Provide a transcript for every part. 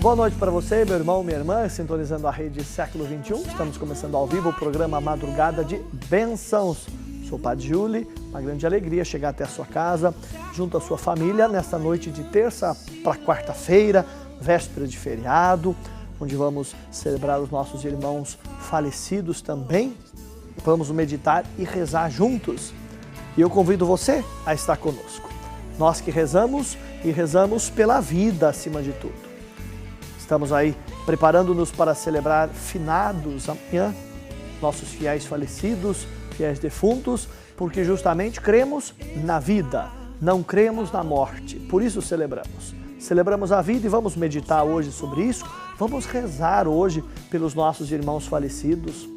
Boa noite para você, meu irmão, minha irmã, sintonizando a rede Século XXI. Estamos começando ao vivo o programa Madrugada de Bênçãos. Sou o Padre Júlio, uma grande alegria chegar até a sua casa, junto à sua família, nesta noite de terça para quarta-feira, véspera de feriado, onde vamos celebrar os nossos irmãos falecidos também. Vamos meditar e rezar juntos. E eu convido você a estar conosco. Nós que rezamos e rezamos pela vida acima de tudo. Estamos aí preparando-nos para celebrar finados amanhã, nossos fiéis falecidos, fiéis defuntos, porque justamente cremos na vida, não cremos na morte. Por isso celebramos. Celebramos a vida e vamos meditar hoje sobre isso. Vamos rezar hoje pelos nossos irmãos falecidos.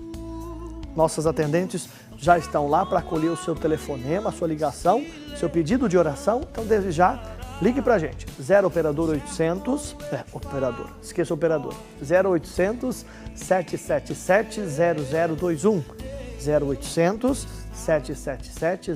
Nossas atendentes já estão lá para acolher o seu telefonema, a sua ligação, seu pedido de oração. Então, desde já, ligue para a gente, 0 operador 800, esqueça o operador, 0800 777 0021, 0800 777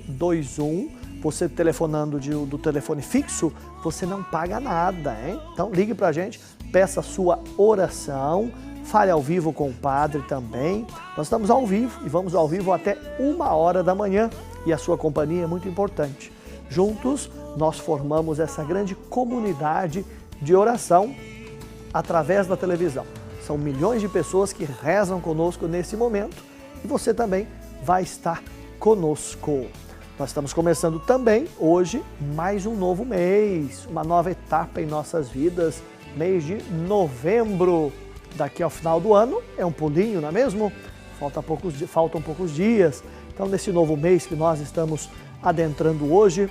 0021. Você telefonando do telefone fixo, você não paga nada, hein? Então ligue para a gente, peça a sua oração, fale ao vivo com o padre também. Nós estamos ao vivo e vamos ao vivo até 1h da manhã e a sua companhia é muito importante. Juntos, nós formamos essa grande comunidade de oração através da televisão. São milhões de pessoas que rezam conosco nesse momento e você também vai estar conosco. Nós estamos começando também hoje mais um novo mês, uma nova etapa em nossas vidas, mês de novembro. Daqui ao final do ano é um pulinho, não é mesmo? Faltam poucos dias. Então, nesse novo mês que nós estamos adentrando hoje,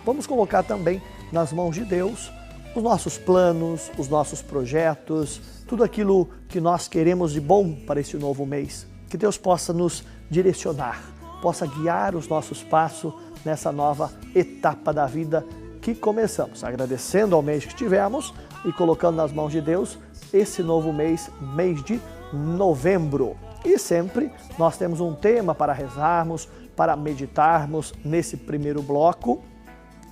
vamos colocar também nas mãos de Deus os nossos planos, os nossos projetos, tudo aquilo que nós queremos de bom para esse novo mês. Que Deus possa nos direcionar, possa guiar os nossos passos nessa nova etapa da vida que começamos. Agradecendo ao mês que tivemos e colocando nas mãos de Deus esse novo mês, mês de novembro. E sempre nós temos um tema para rezarmos, para meditarmos nesse primeiro bloco.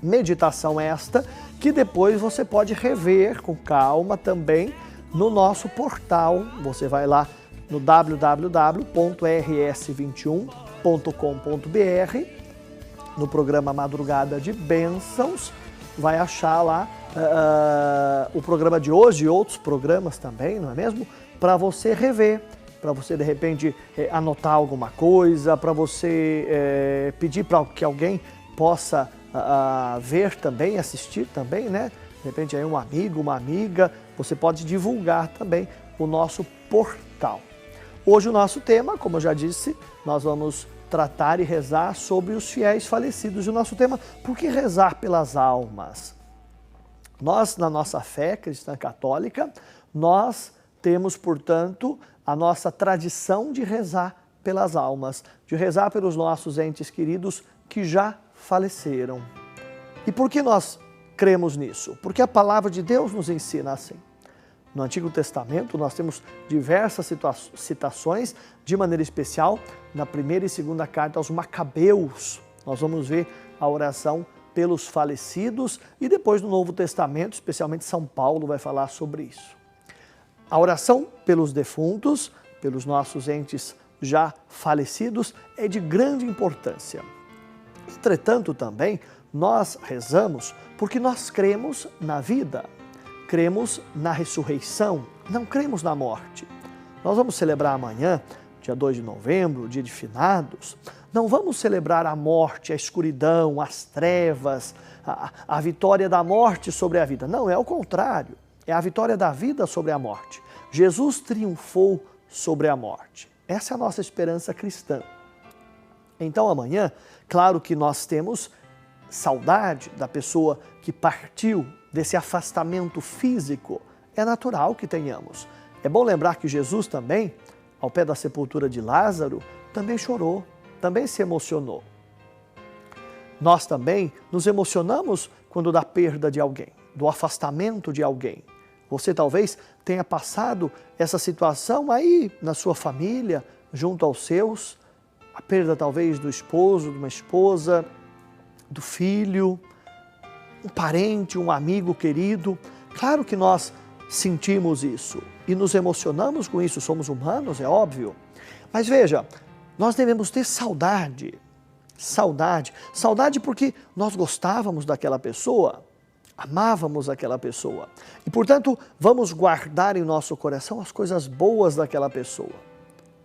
Meditação esta que depois você pode rever com calma também no nosso portal. Você vai lá no www.rs21.com.br, no programa Madrugada de Bênçãos, vai achar lá o programa de hoje e outros programas também, não é mesmo? Para você rever, para você de repente anotar alguma coisa, para você pedir para que alguém possa ver também, assistir também, né? De repente aí um amigo, uma amiga, você pode divulgar também o nosso portal. Hoje o nosso tema, como eu já disse, nós vamos tratar e rezar sobre os fiéis falecidos. E o nosso tema, por que rezar pelas almas? Nós, na nossa fé cristã católica, nós temos, portanto, a nossa tradição de rezar pelas almas, de rezar pelos nossos entes queridos que já faleceram. E por que nós cremos nisso? Porque a palavra de Deus nos ensina assim. No Antigo Testamento nós temos diversas citações, de maneira especial, na primeira e segunda carta aos Macabeus. Nós vamos ver a oração pelos falecidos e depois no Novo Testamento, especialmente São Paulo vai falar sobre isso. A oração pelos defuntos, pelos nossos entes já falecidos, é de grande importância. Entretanto, também, nós rezamos porque nós cremos na vida, cremos na ressurreição, não cremos na morte. Nós vamos celebrar amanhã, dia 2 de novembro, dia de finados, não vamos celebrar a morte, a escuridão, as trevas, a vitória da morte sobre a vida. Não, é o contrário, é a vitória da vida sobre a morte. Jesus triunfou sobre a morte. Essa é a nossa esperança cristã. Então amanhã, claro que nós temos saudade da pessoa que partiu, desse afastamento físico. É natural que tenhamos. É bom lembrar que Jesus também, ao pé da sepultura de Lázaro, também chorou, também se emocionou. Nós também nos emocionamos quando da perda de alguém, do afastamento de alguém. Você talvez tenha passado essa situação aí na sua família, junto aos seus, a perda talvez do esposo, de uma esposa, do filho, um parente, um amigo querido. Claro que nós sentimos isso e nos emocionamos com isso, somos humanos, é óbvio. Mas veja, nós devemos ter saudade. Saudade porque nós gostávamos daquela pessoa, amávamos aquela pessoa. E, portanto, vamos guardar em nosso coração as coisas boas daquela pessoa.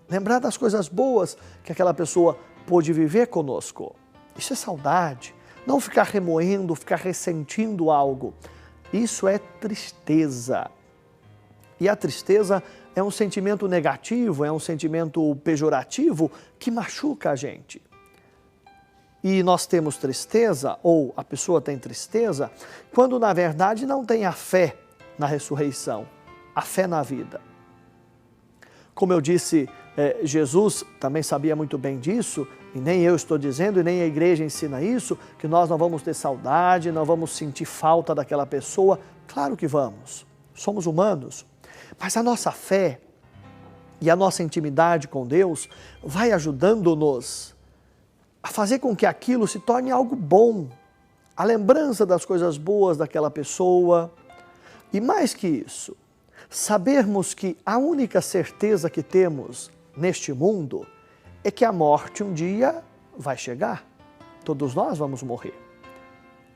Lembrar das coisas boas que aquela pessoa pôde viver conosco. Isso é saudade. Não ficar remoendo, ficar ressentindo algo. Isso é tristeza. E a tristeza é um sentimento negativo, é um sentimento pejorativo que machuca a gente. E nós temos tristeza, ou a pessoa tem tristeza, quando na verdade não tem a fé na ressurreição, a fé na vida. Como eu disse, Jesus também sabia muito bem disso, e nem eu estou dizendo, e nem a igreja ensina isso, que nós não vamos ter saudade, não vamos sentir falta daquela pessoa. Claro que vamos, somos humanos, mas a nossa fé e a nossa intimidade com Deus vai ajudando-nos a fazer com que aquilo se torne algo bom, a lembrança das coisas boas daquela pessoa. E mais que isso, sabermos que a única certeza que temos neste mundo é que a morte um dia vai chegar. Todos nós vamos morrer.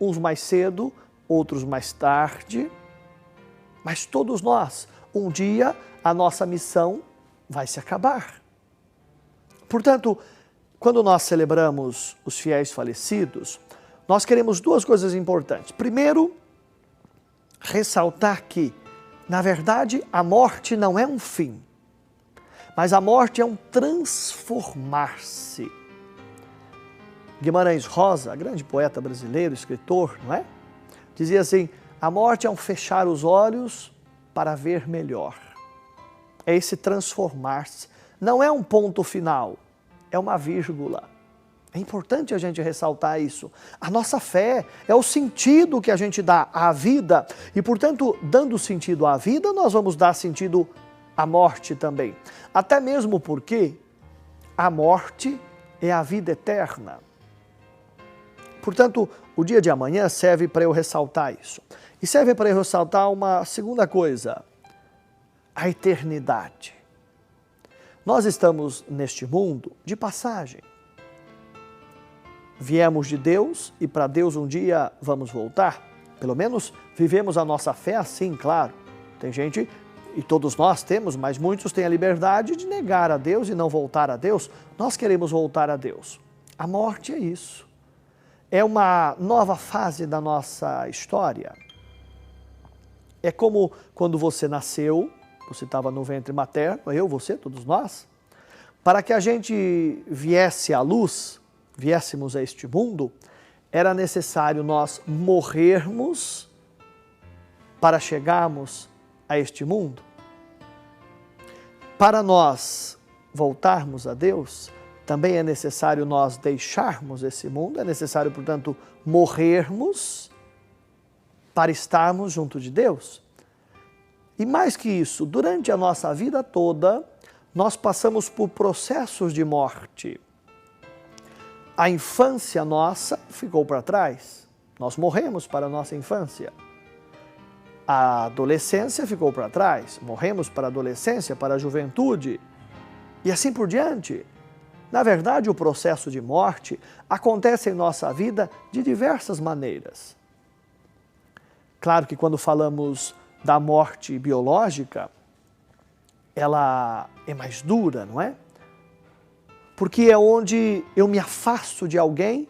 Uns mais cedo, outros mais tarde, mas todos nós, um dia, a nossa missão vai se acabar. Portanto, quando nós celebramos os fiéis falecidos, nós queremos duas coisas importantes. Primeiro, ressaltar que, na verdade, a morte não é um fim, mas a morte é um transformar-se. Guimarães Rosa, grande poeta brasileiro, escritor, não é? Dizia assim, a morte é um fechar os olhos para ver melhor. É esse transformar-se. Não é um ponto final. É uma vírgula. É importante a gente ressaltar isso. A nossa fé é o sentido que a gente dá à vida e, portanto, dando sentido à vida, nós vamos dar sentido à morte também. Até mesmo porque a morte é a vida eterna. Portanto, o dia de amanhã serve para eu ressaltar isso. E serve para eu ressaltar uma segunda coisa, a eternidade. Nós estamos neste mundo de passagem. Viemos de Deus e para Deus um dia vamos voltar. Pelo menos vivemos a nossa fé assim, claro. Tem gente, e todos nós temos, mas muitos têm a liberdade de negar a Deus e não voltar a Deus. Nós queremos voltar a Deus. A morte é isso. É uma nova fase da nossa história. É como quando você nasceu, você estava no ventre materno, eu, você, todos nós. Para que a gente viesse à luz, viéssemos a este mundo, era necessário nós morrermos para chegarmos a este mundo. Para nós voltarmos a Deus, também é necessário nós deixarmos esse mundo, é necessário, portanto, morrermos para estarmos junto de Deus. E mais que isso, durante a nossa vida toda, nós passamos por processos de morte. A infância nossa ficou para trás, nós morremos para a nossa infância. A adolescência ficou para trás, morremos para a adolescência, para a juventude e assim por diante. Na verdade, o processo de morte acontece em nossa vida de diversas maneiras. Claro que quando falamos da morte biológica, ela é mais dura, não é? Porque é onde eu me afasto de alguém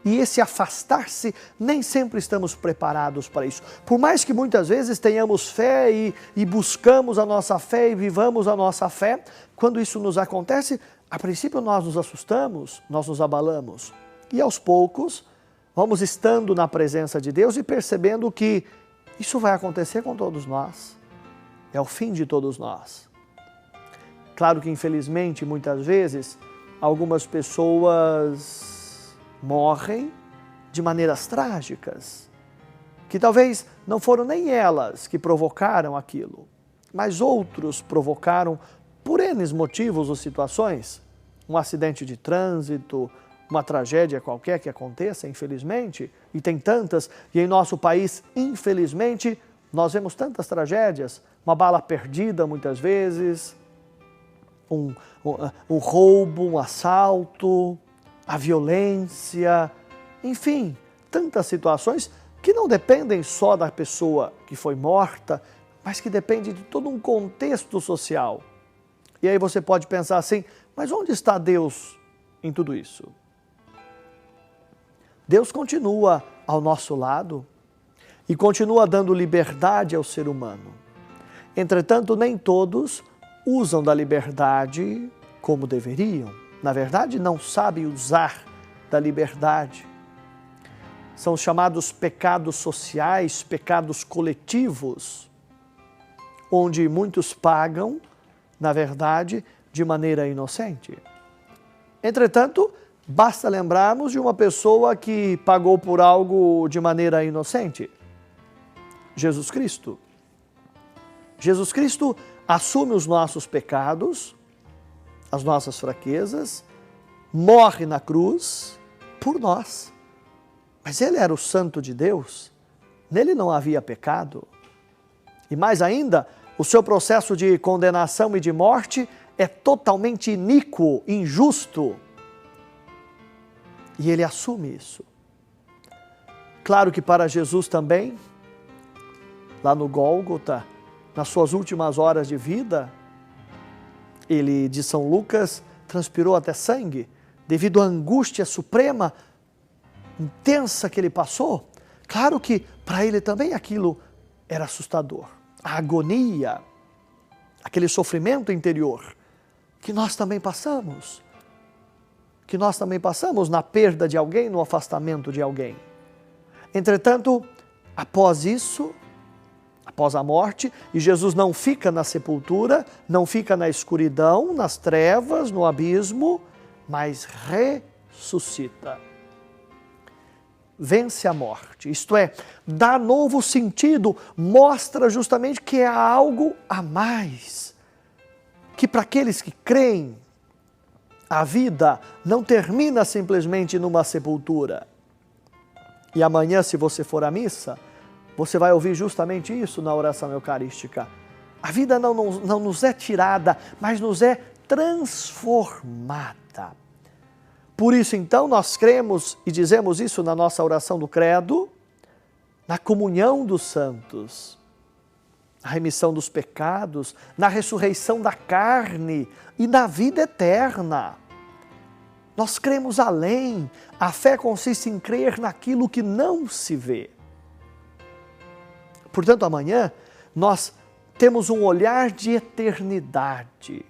e esse afastar-se, nem sempre estamos preparados para isso. Por mais que muitas vezes tenhamos fé e buscamos a nossa fé e vivamos a nossa fé, quando isso nos acontece, a princípio nós nos assustamos, nós nos abalamos. E aos poucos, vamos estando na presença de Deus e percebendo que isso vai acontecer com todos nós. É o fim de todos nós. Claro que, infelizmente, muitas vezes, algumas pessoas morrem de maneiras trágicas, que talvez não foram nem elas que provocaram aquilo, mas outros provocaram por N motivos ou situações. Um acidente de trânsito, uma tragédia qualquer que aconteça, infelizmente, e tem tantas, e em nosso país, infelizmente, nós vemos tantas tragédias, uma bala perdida muitas vezes, um roubo, um assalto, a violência, enfim, tantas situações que não dependem só da pessoa que foi morta, mas que depende de todo um contexto social. E aí você pode pensar assim, mas onde está Deus em tudo isso? Deus continua ao nosso lado e continua dando liberdade ao ser humano. Entretanto, nem todos usam da liberdade como deveriam. Na verdade, não sabem usar da liberdade. São os chamados pecados sociais, pecados coletivos, onde muitos pagam, na verdade, de maneira inocente. Entretanto, basta lembrarmos de uma pessoa que pagou por algo de maneira inocente. Jesus Cristo. Jesus Cristo assume os nossos pecados, as nossas fraquezas, morre na cruz por nós. Mas Ele era o Santo de Deus, nele não havia pecado. E mais ainda, o seu processo de condenação e de morte é totalmente iníquo, injusto. E Ele assume isso. Claro que para Jesus também, lá no Gólgota, nas suas últimas horas de vida, ele, de São Lucas, transpirou até sangue, devido à angústia suprema, intensa que ele passou. Claro que para ele também aquilo era assustador. A agonia, aquele sofrimento interior, que nós também passamos. Que nós também passamos na perda de alguém, no afastamento de alguém. Entretanto, após isso, após a morte, e Jesus não fica na sepultura, não fica na escuridão, nas trevas, no abismo, mas ressuscita. Vence a morte, isto é, dá novo sentido, mostra justamente que há algo a mais. Que para aqueles que creem, a vida não termina simplesmente numa sepultura. E amanhã, se você for à missa, você vai ouvir justamente isso na oração eucarística. A vida não nos é tirada, mas nos é transformada. Por isso, então, nós cremos e dizemos isso na nossa oração do credo, na comunhão dos santos, na remissão dos pecados, na ressurreição da carne e na vida eterna. Nós cremos além. A fé consiste em crer naquilo que não se vê. Portanto, amanhã nós temos um olhar de eternidade,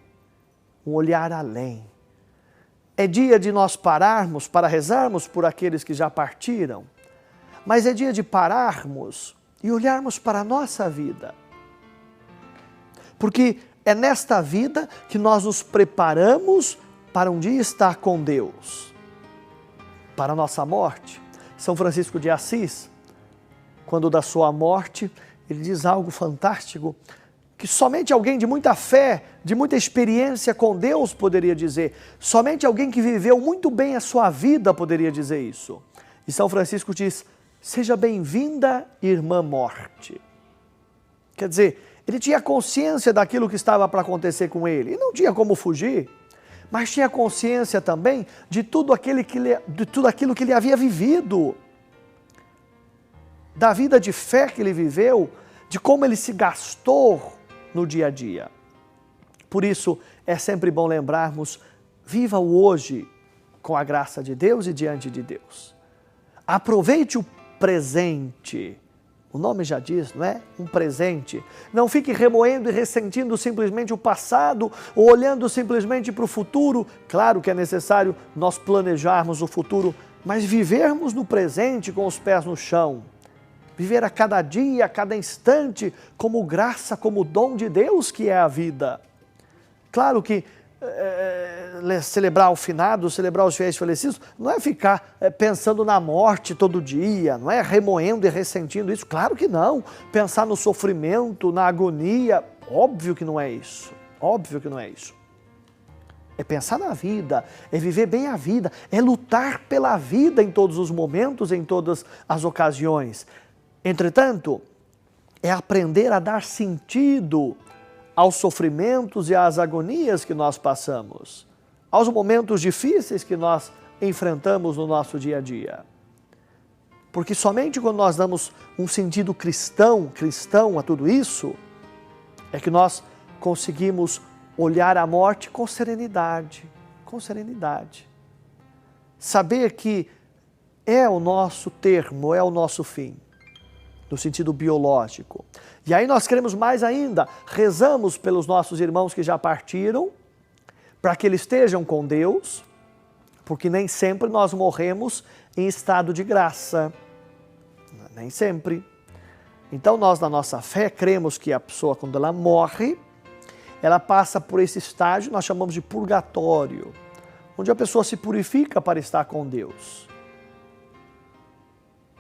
um olhar além. É dia de nós pararmos para rezarmos por aqueles que já partiram, mas é dia de pararmos e olharmos para a nossa vida. Porque é nesta vida que nós nos preparamos para um dia estar com Deus, para a nossa morte. São Francisco de Assis, quando da sua morte, ele diz algo fantástico, que somente alguém de muita fé, de muita experiência com Deus poderia dizer. Somente alguém que viveu muito bem a sua vida poderia dizer isso. E São Francisco diz, seja bem-vinda, irmã morte. Quer dizer, ele tinha consciência daquilo que estava para acontecer com ele, e não tinha como fugir, mas tinha consciência também de tudo aquilo que ele havia vivido, da vida de fé que ele viveu, de como ele se gastou no dia a dia. Por isso, é sempre bom lembrarmos, viva o hoje com a graça de Deus e diante de Deus. Aproveite o presente. O nome já diz, não é? Um presente. Não fique remoendo e ressentindo simplesmente o passado ou olhando simplesmente para o futuro. Claro que é necessário nós planejarmos o futuro, mas vivermos no presente com os pés no chão. Viver a cada dia, a cada instante, como graça, como dom de Deus que é a vida. Claro que celebrar o finado, celebrar os fiéis falecidos, não é ficar pensando na morte todo dia, não é remoendo e ressentindo isso. Claro que não. Pensar no sofrimento, na agonia, óbvio que não é isso. Óbvio que não é isso. é pensar na vida, é viver bem a vida, é lutar pela vida em todos os momentos, em todas as ocasiões. Entretanto, é aprender a dar sentido aos sofrimentos e às agonias que nós passamos, aos momentos difíceis que nós enfrentamos no nosso dia a dia. Porque somente quando nós damos um sentido cristão a tudo isso, é que nós conseguimos olhar a morte com serenidade, Saber que é o nosso termo, é o nosso fim, no sentido biológico. E aí nós queremos mais ainda, rezamos pelos nossos irmãos que já partiram, para que eles estejam com Deus, porque nem sempre nós morremos em estado de graça, nem sempre. Então nós, na nossa fé, cremos que a pessoa, quando ela morre, ela passa por esse estágio, nós chamamos de purgatório, onde a pessoa se purifica para estar com Deus.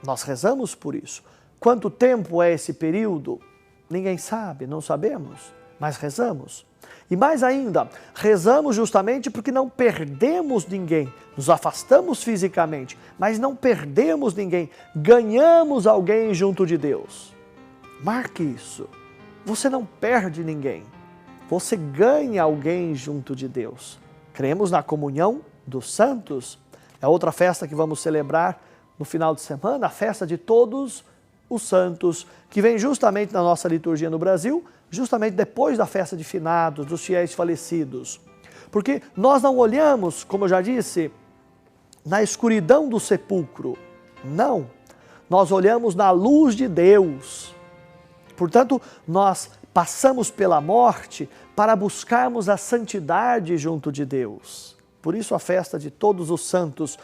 Nós rezamos por isso. Quanto tempo é esse período? Ninguém sabe, não sabemos, mas rezamos. E mais ainda, rezamos justamente porque não perdemos ninguém, nos afastamos fisicamente, mas não perdemos ninguém, ganhamos alguém junto de Deus. Marque isso, você não perde ninguém, você ganha alguém junto de Deus. Cremos na comunhão dos santos, é outra festa que vamos celebrar no final de semana, a festa de todos os santos, que vem justamente na nossa liturgia no Brasil, justamente depois da festa de finados, dos fiéis falecidos. Porque nós não olhamos, como eu já disse, na escuridão do sepulcro. Não, nós olhamos na luz de Deus. Portanto, nós passamos pela morte para buscarmos a santidade junto de Deus. Por isso a festa de todos os santos.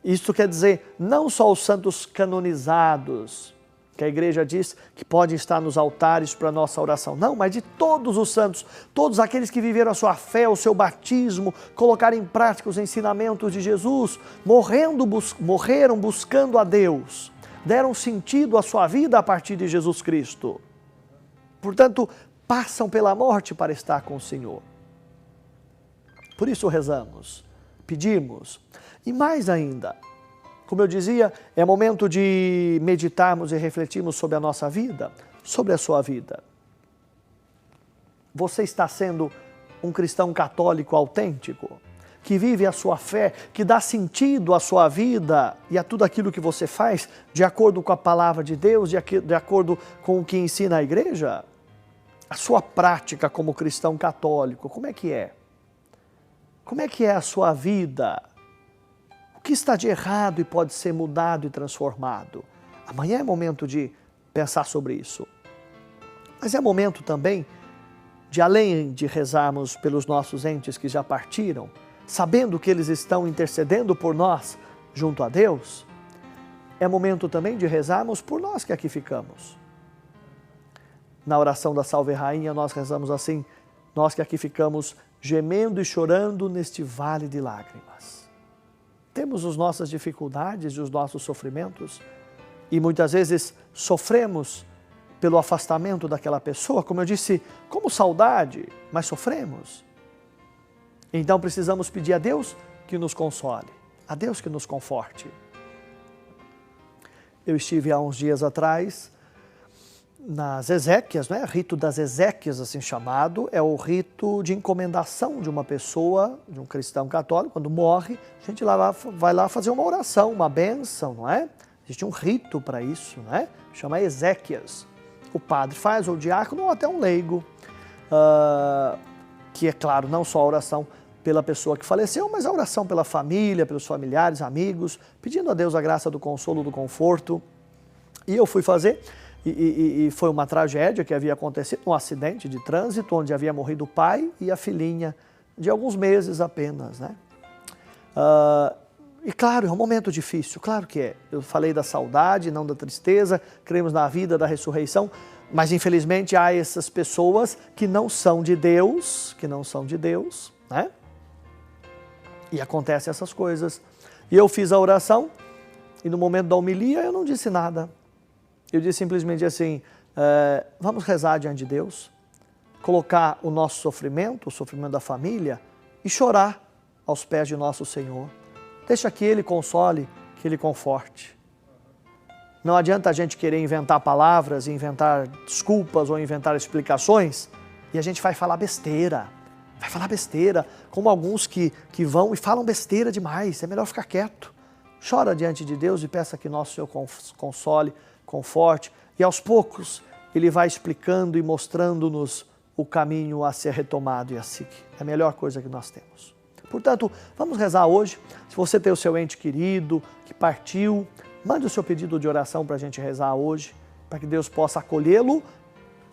Isto quer dizer, não só os santos canonizados, que a igreja diz que podem estar nos altares para a nossa oração. Não, mas de todos os santos, todos aqueles que viveram a sua fé, o seu batismo, colocaram em prática os ensinamentos de Jesus, morreram buscando a Deus, deram sentido à sua vida a partir de Jesus Cristo. Portanto, passam pela morte para estar com o Senhor. Por isso rezamos, pedimos. E mais ainda, como eu dizia, é momento de meditarmos e refletirmos sobre a nossa vida, sobre a sua vida. Você está sendo um cristão católico autêntico, que vive a sua fé, que dá sentido à sua vida e a tudo aquilo que você faz, de acordo com a palavra de Deus, de acordo com o que ensina a igreja? A sua prática como cristão católico, como é que é? Como é que é a sua vida? O que está de errado e pode ser mudado e transformado? Amanhã é momento de pensar sobre isso. Mas é momento também de, além de rezarmos pelos nossos entes que já partiram, sabendo que eles estão intercedendo por nós junto a Deus, é momento também de rezarmos por nós que aqui ficamos. Na oração da Salve Rainha nós rezamos assim: nós que aqui ficamos gemendo e chorando neste vale de lágrimas. Temos as nossas dificuldades e os nossos sofrimentos e muitas vezes sofremos pelo afastamento daquela pessoa, como eu disse, como saudade, mas sofremos. Então precisamos pedir a Deus que nos console, a Deus que nos conforte. Eu estive há uns dias atrás nas exéquias, né? Rito das exéquias, assim chamado, é o rito de encomendação de uma pessoa, de um cristão católico. Quando morre, a gente vai lá fazer uma oração, uma bênção, não é? Existe um rito para isso, né? Chama exéquias. O padre faz, ou o diácono, ou até um leigo, que é claro, não só a oração pela pessoa que faleceu, mas a oração pela família, pelos familiares, amigos, pedindo a Deus a graça do consolo, do conforto. E eu fui fazer. E foi uma tragédia que havia acontecido, um acidente de trânsito, onde havia morrido o pai e a filhinha, de alguns meses apenas, né? E claro, é um momento difícil, claro que é. Eu falei da saudade, não da tristeza, cremos na vida, da ressurreição, mas infelizmente há essas pessoas que não são de Deus, né? E acontecem essas coisas. E eu fiz a oração, e no momento da homilia eu não disse nada. Eu disse simplesmente assim, vamos rezar diante de Deus, colocar o nosso sofrimento, o sofrimento da família, e chorar aos pés de nosso Senhor. Deixa que Ele console, que Ele conforte. Não adianta a gente querer inventar palavras, inventar desculpas ou inventar explicações e a gente vai falar besteira. Vai falar besteira, como alguns que vão e falam besteira demais. É melhor ficar quieto. Chora diante de Deus e peça que nosso Senhor console, conforte. E aos poucos Ele vai explicando e mostrando-nos o caminho a ser retomado e a seguir. É a melhor coisa que nós temos. Portanto, vamos rezar hoje. Se você tem o seu ente querido que partiu, mande o seu pedido de oração para a gente rezar hoje, para que Deus possa acolhê-lo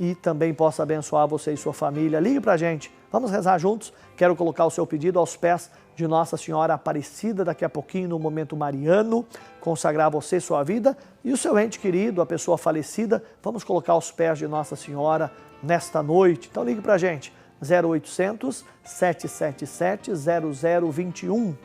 e também possa abençoar você e sua família. Ligue para a gente, vamos rezar juntos. Quero colocar o seu pedido aos pés de Nossa Senhora Aparecida daqui a pouquinho no momento mariano, consagrar você e sua vida e o seu ente querido, a pessoa falecida, vamos colocar aos pés de Nossa Senhora nesta noite. Então ligue para a gente, 0800 777 0021,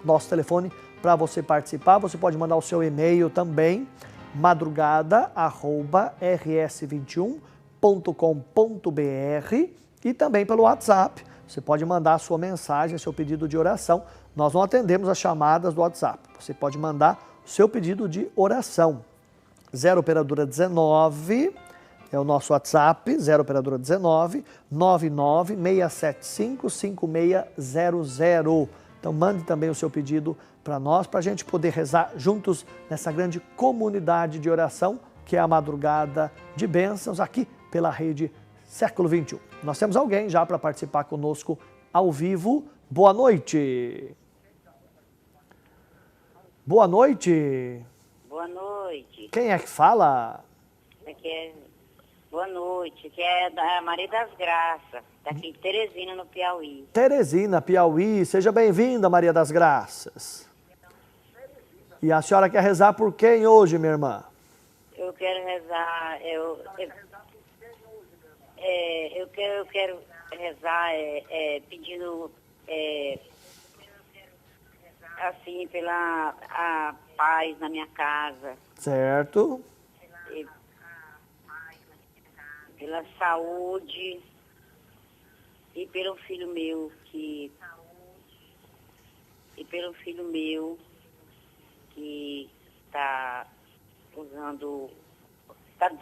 nosso telefone para você participar. Você pode mandar o seu e-mail também, madrugada@rs21.com.br e também pelo WhatsApp. Você pode mandar a sua mensagem, seu pedido de oração. Nós não atendemos as chamadas do WhatsApp. Você pode mandar o seu pedido de oração. 0 operadora 19 é o nosso WhatsApp, 0 operadora 19 99675 5600. Então mande também o seu pedido para nós, para a gente poder rezar juntos nessa grande comunidade de oração, que é a Madrugada de Bênçãos, aqui pela rede Século XXI. Nós temos alguém já para participar conosco ao vivo. Boa noite. Boa noite. Boa noite. Quem é que fala? Boa noite, que é da Maria das Graças, daqui em Teresina, no Piauí. Teresina, Piauí. Seja bem-vinda, Maria das Graças. E a senhora quer rezar por quem hoje, minha irmã? Eu quero rezar, eu quero rezar pedindo, assim, pela a paz na minha casa. Certo. Pela saúde e pelo filho meu que está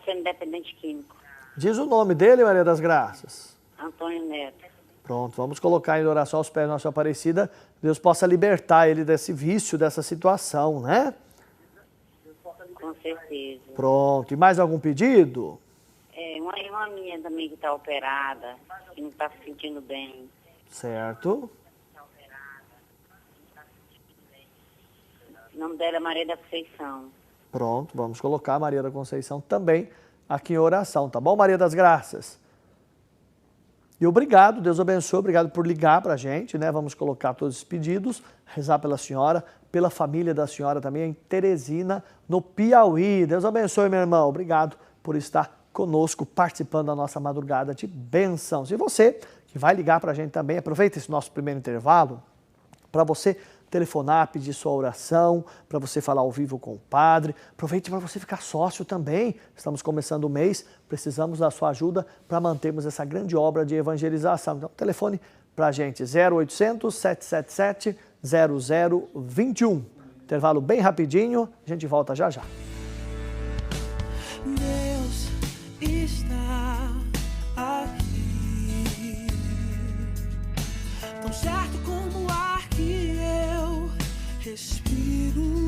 sendo dependente químico. Diz o nome dele, Maria das Graças. Antônio Neto. Pronto, vamos colocar em oração aos pés da Nossa Aparecida. Deus possa libertar ele desse vício, dessa situação, né? Com certeza. Pronto, e mais algum pedido? Uma irmã minha também que está operada, que não está se sentindo bem. Certo. O nome dela é Maria da Conceição. Pronto, vamos colocar a Maria da Conceição também aqui em oração, tá bom, Maria das Graças? E obrigado, Deus abençoe, obrigado por ligar para a gente, né? Vamos colocar todos os pedidos, rezar pela senhora, pela família da senhora também, em Teresina, no Piauí. Deus abençoe, meu irmão, obrigado por estar conosco, participando da nossa madrugada de bênçãos. E você que vai ligar para a gente também, aproveita esse nosso primeiro intervalo para você telefonar, pedir sua oração, para você falar ao vivo com o padre. Aproveite para você ficar sócio também. Estamos começando o mês, precisamos da sua ajuda para mantermos essa grande obra de evangelização. Então, telefone para a gente, 0800 777 0021. Intervalo bem rapidinho, a gente volta já já. Deus está aqui, tão certo como o ar que eu respiro.